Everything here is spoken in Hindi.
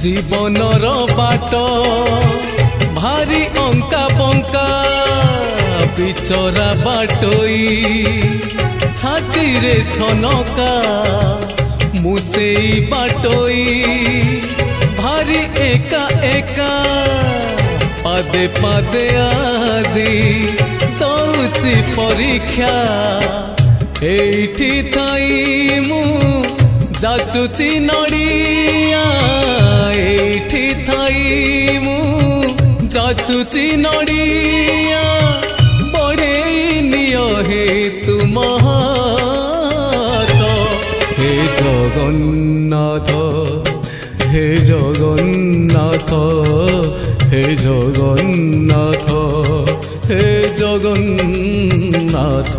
जीवनर बाट भारी अंका बंका बिचरा बाटोई छाती रे छनका मुसेई बाटोई भारी एका एका पादे पादे आजी दौची परीक्षा एठी थाई मु जाचुची नड़िया एठी थाई मु जाचुची नड़िया बड़े नियो हे तुम हे जगन्नाथ हे जगन्नाथ हे जगन्नाथ हे जगन्नाथ।